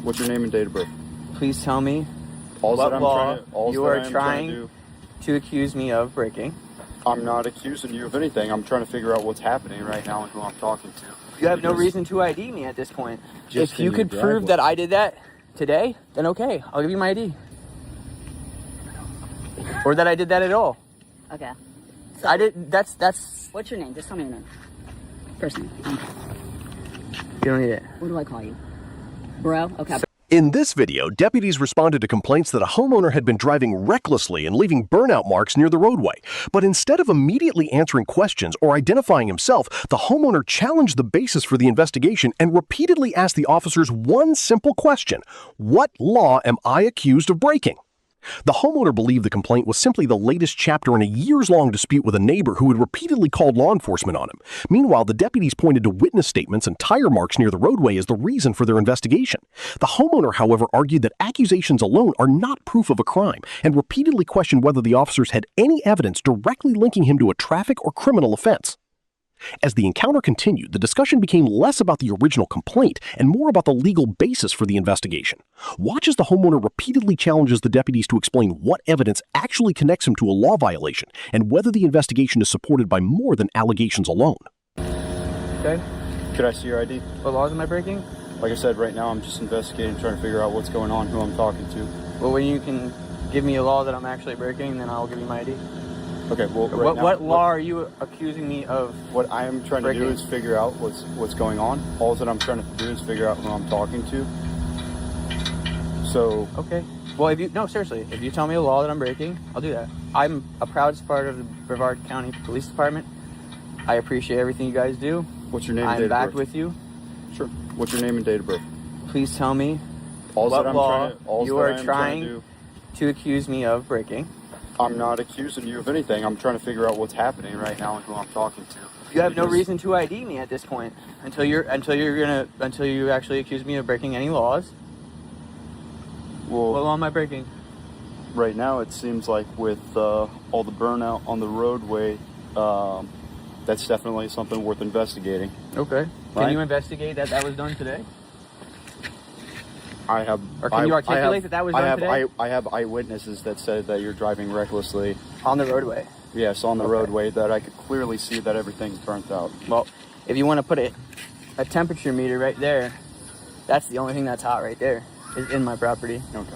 What's your name and date of birth? Please tell me All what that I'm law all you that are I'm trying to accuse me of breaking. I'm not accusing you of anything. I'm trying to figure out what's happening right now and who I'm talking to. You have no reason to ID me at this point. Just If you in could your prove driveway. that I did that today, then okay, I'll give you my ID. Or that I did that at all. Okay. I did. That's. What's your name? Just tell me your name. First name. You don't need it. What do I call you? Bro? Okay. In this video, deputies responded to complaints that a homeowner had been driving recklessly and leaving burnout marks near the roadway. But instead of immediately answering questions or identifying himself, the homeowner challenged the basis for the investigation and repeatedly asked the officers one simple question: what law am I accused of breaking? The homeowner believed the complaint was simply the latest chapter in a years-long dispute with a neighbor who had repeatedly called law enforcement on him. Meanwhile, the deputies pointed to witness statements and tire marks near the roadway as the reason for their investigation. The homeowner, however, argued that accusations alone are not proof of a crime and repeatedly questioned whether the officers had any evidence directly linking him to a traffic or criminal offense. As the encounter continued, the discussion became less about the original complaint and more about the legal basis for the investigation. Watch as the homeowner repeatedly challenges the deputies to explain what evidence actually connects him to a law violation and whether the investigation is supported by more than allegations alone. Okay. Could I see your ID? What laws am I breaking? Like I said, right now I'm just investigating, trying to figure out what's going on, who I'm talking to. Well, when you can give me a law that I'm actually breaking, then I'll give you my ID. Okay, well, What law are you accusing me of? What I am trying to do is figure out what's going on. All that I'm trying to do is figure out who I'm talking to. So Okay. Well, seriously, if you tell me a law that I'm breaking, I'll do that. I'm a proud part of the Brevard County Police Department. I appreciate everything you guys do. what's your name and date I'm of back birth? with you. Sure. What's your name and date of birth? Please tell me All what that I'm law you are trying to accuse me of breaking. I'm not accusing you of anything. I'm trying to figure out what's happening right now and who I'm talking to. You have no reason to ID me at this point until you actually accuse me of breaking any laws. Well, What law am I breaking? right now it seems like with all the burnout on the roadway, that's definitely something worth investigating. Okay. Can Right. you investigate that was done today? I have. Or can you articulate that was done today? I have eyewitnesses that said that you're driving recklessly. On the roadway. Yes, on the Okay. roadway, that I could clearly see that everything's burnt out. Well, if you want to put a temperature meter right there, that's the only thing that's hot right there, is in my property. Okay.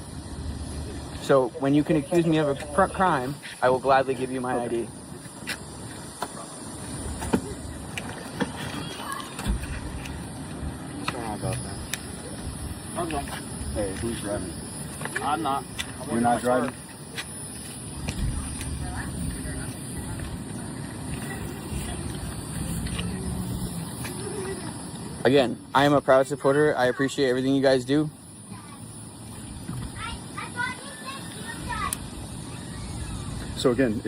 So when you can accuse me of a crime, I will gladly give you my ID. What's going on about that? Hey, who's driving? I'm not. You're not driving? Again, I am a proud supporter. I appreciate everything you guys do. So again,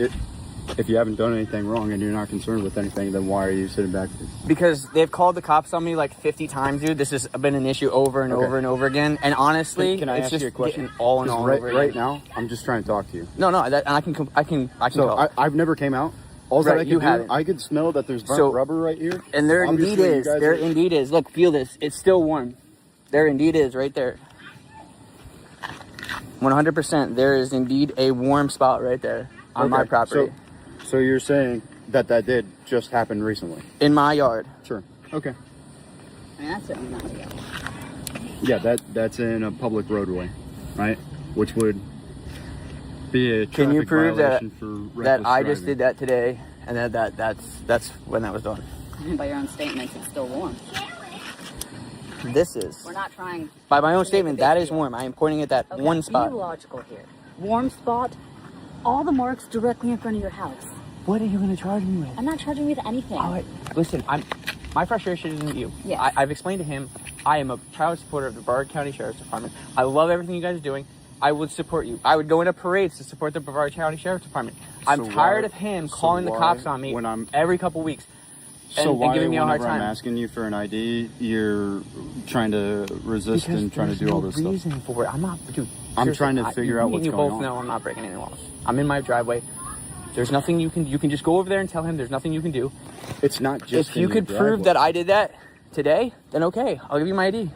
if you haven't done anything wrong and you're not concerned with anything, then why are you sitting back? Because they've called the cops on me like 50 times, dude. This has been an issue over and Okay. over and over again. And honestly, Can I it's ask just you a question? getting all and 'Cause all right, over right again. now, I'm just trying to talk to you. No, and I can So tell. I've never came out. All that Right, I could you do, haven't. I could smell that there's burnt So- rubber right here. And there Obviously, indeed you is. guys There are- indeed is. Look, feel this. It's still warm. There indeed is right there. 100%. There is indeed a warm spot right there on my Okay, property. So you're saying that did just happen recently? In my yard. Sure. Okay. I mean, that's certainly not real. Yeah, that's in a public roadway, right? Which would be a Can you traffic prove that violation for that reckless I just driving. did that today and that's when that was done? By your own statements, it's still warm. This is. We're not trying. By my own to make a statement, big that is deal. warm. I am pointing at that Okay, one spot. Be logical here. Warm spot. All the marks directly in front of your house. What are you going to charge me with? I'm not charging you with anything. All right, listen, my frustration isn't you. Yes. I've explained to him I am a proud supporter of the Brevard County Sheriff's Department. I love everything you guys are doing. I would support you. I would go into parades to support the Brevard County Sheriff's Department. I'm So tired why- of him so calling the why, cops on me when I'm- every couple weeks So and why, giving me a hard whenever I'm time. asking you for an ID, you're trying to resist Because and trying to there's do all no this stuff? reason for it. I'm not, dude. I'm seriously, trying to figure out what's you going both on. know I'm not breaking any laws. I'm in my driveway. There's nothing you can just go over there and tell him there's nothing you can do. It's not just If you in could your prove driveway. that I did that today, then okay, I'll give you my ID.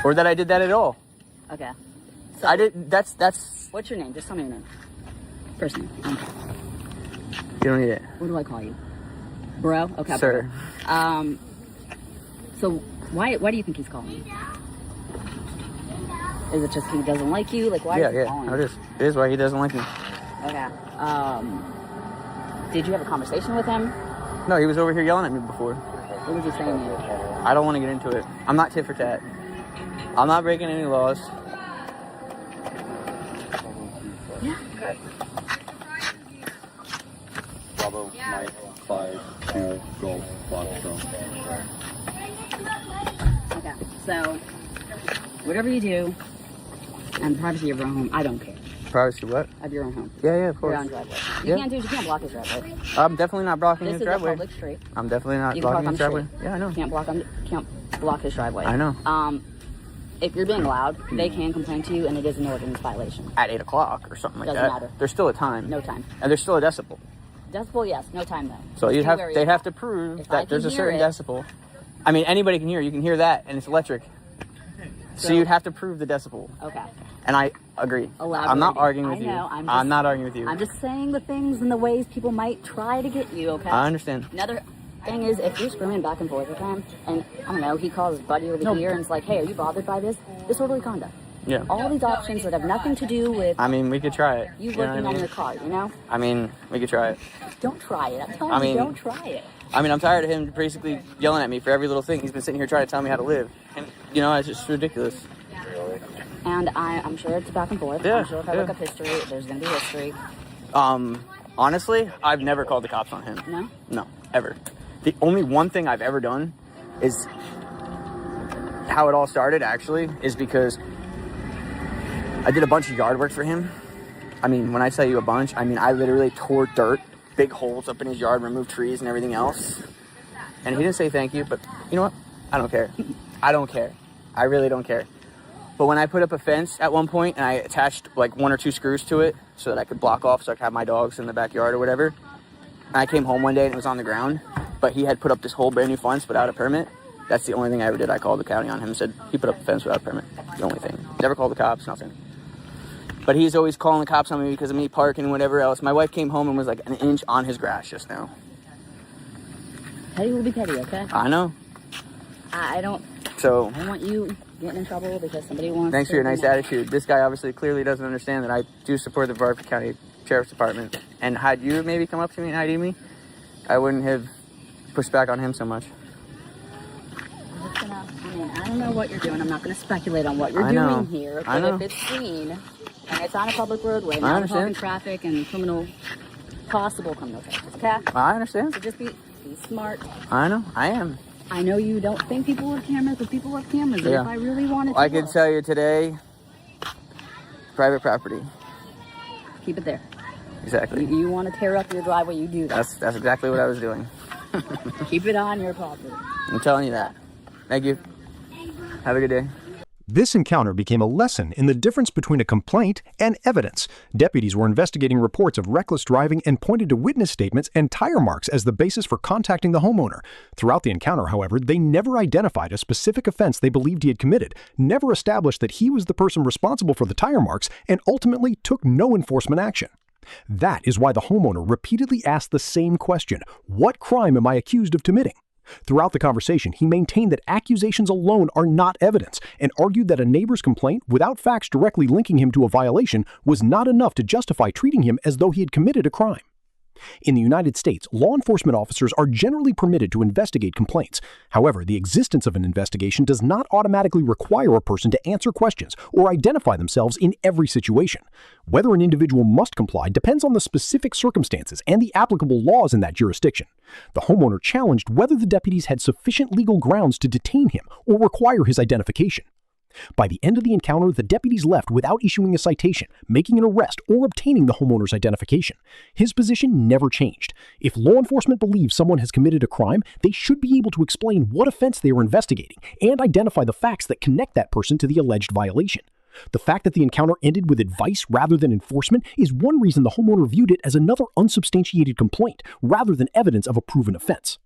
or that I did that at all. Okay. I did. That's. What's your name? Just tell me your name. First name. You don't need it. What do I call you? Bro? Okay. Sir. Bro. So why do you think he's calling you? Is it just he doesn't like you? Like, why is he calling you? It is why he doesn't like me. Okay. Did you have a conversation with him? No, he was over here yelling at me before. What was he saying to you? I don't want to get into it. I'm not tit for tat. I'm not breaking any laws. Yeah. Bravo, Mike, 5-2, Golf, Foxtrot. Okay. So, whatever you do, and privacy of your own home, I don't care. Privacy what? Of your own home. Yeah, of Your course. own driveway. Yeah. You can't block his driveway. I'm definitely not blocking This his is a driveway. public street. I'm definitely not You can blocking park his on the driveway. street. Yeah, I know. Can't block his driveway. I know. If you're being loud, they can complain to you, and it is an ordinance violation. At 8 o'clock or something like Doesn't that. matter. There's still a time. No time. And there's still a decibel. Decibel, yes. No time though. So Just be wary they of have that. to prove If I that there's a can certain hear it- decibel. I mean, anybody can hear. You can hear that, and it's electric. So you'd have to prove the decibel. Okay. And I agree. Elaborate. I'm not arguing with I know, you. I'm not arguing with you. I'm just saying the things and the ways people might try to get you. Okay. I understand. Another thing is, if you're screaming back and forth with him, and I don't know, he calls his buddy over here and it's like, "Hey, are you bothered by this? Disorderly conduct." Yeah. All these options that have nothing to do with I mean, we could try it. you know what working I on mean? your car. You know. I mean, we could try it. Don't try it. I'm telling I you, mean- don't try it. I mean, I'm tired of him basically yelling at me for every little thing. He's been sitting here trying to tell me how to live. And, you know, it's just ridiculous. And I'm sure it's back and forth. Yeah, I'm sure if I yeah. look up history, there's going to be history. Honestly, I've never called the cops on him. No? No, ever. The only one thing I've ever done is how it all started, actually, is because I did a bunch of yard work for him. I mean, when I tell you a bunch, I mean, I literally tore dirt, big holes up in his yard, removed trees and everything else. And he didn't say thank you, but you know what? I don't care. I don't care. I really don't care. But when I put up a fence at one point and I attached like 1 or 2 screws to it so that I could block off so I could have my dogs in the backyard or whatever, and I came home one day and it was on the ground, but he had put up this whole brand new fence without a permit. That's the only thing I ever did. I called the county on him and said he put up a fence without a permit. The only thing. Never called the cops, nothing. But he's always calling the cops on me because of me parking and whatever else. My wife came home and was like an inch on his grass just now. Petty will be petty, okay? I know. I don't want you getting in trouble because somebody wants Thanks to for your nice you know. attitude. This guy obviously clearly doesn't understand that I do support the Brevard County Sheriff's Department. And had you maybe come up to me and ID me, I wouldn't have pushed back on him so much. I'm just gonna, I don't know what you're doing. I'm not going to speculate on what you're I know. doing here. I But know. if it's seen and it's on a public roadway, I now we're understand. talking traffic and possible criminal charges, okay? I understand. So just be smart. I know. I am. I know you don't think people have cameras, but people have cameras. And Yeah. if I really wanted to I can look, tell you today, private property. keep it there. Exactly. You want to tear up your driveway, you do that. That's exactly what I was doing. Keep it on your property. I'm telling you that. Thank you. Have a good day. This encounter became a lesson in the difference between a complaint and evidence. Deputies were investigating reports of reckless driving and pointed to witness statements and tire marks as the basis for contacting the homeowner. Throughout the encounter, however, they never identified a specific offense they believed he had committed, never established that he was the person responsible for the tire marks, and ultimately took no enforcement action. That is why the homeowner repeatedly asked the same question: what crime am I accused of committing? Throughout the conversation, he maintained that accusations alone are not evidence and argued that a neighbor's complaint, without facts directly linking him to a violation, was not enough to justify treating him as though he had committed a crime. In the United States, law enforcement officers are generally permitted to investigate complaints. However, the existence of an investigation does not automatically require a person to answer questions or identify themselves in every situation. Whether an individual must comply depends on the specific circumstances and the applicable laws in that jurisdiction. The homeowner challenged whether the deputies had sufficient legal grounds to detain him or require his identification. By the end of the encounter, the deputies left without issuing a citation, making an arrest, or obtaining the homeowner's identification. His position never changed. If law enforcement believes someone has committed a crime, they should be able to explain what offense they are investigating and identify the facts that connect that person to the alleged violation. The fact that the encounter ended with advice rather than enforcement is one reason the homeowner viewed it as another unsubstantiated complaint rather than evidence of a proven offense.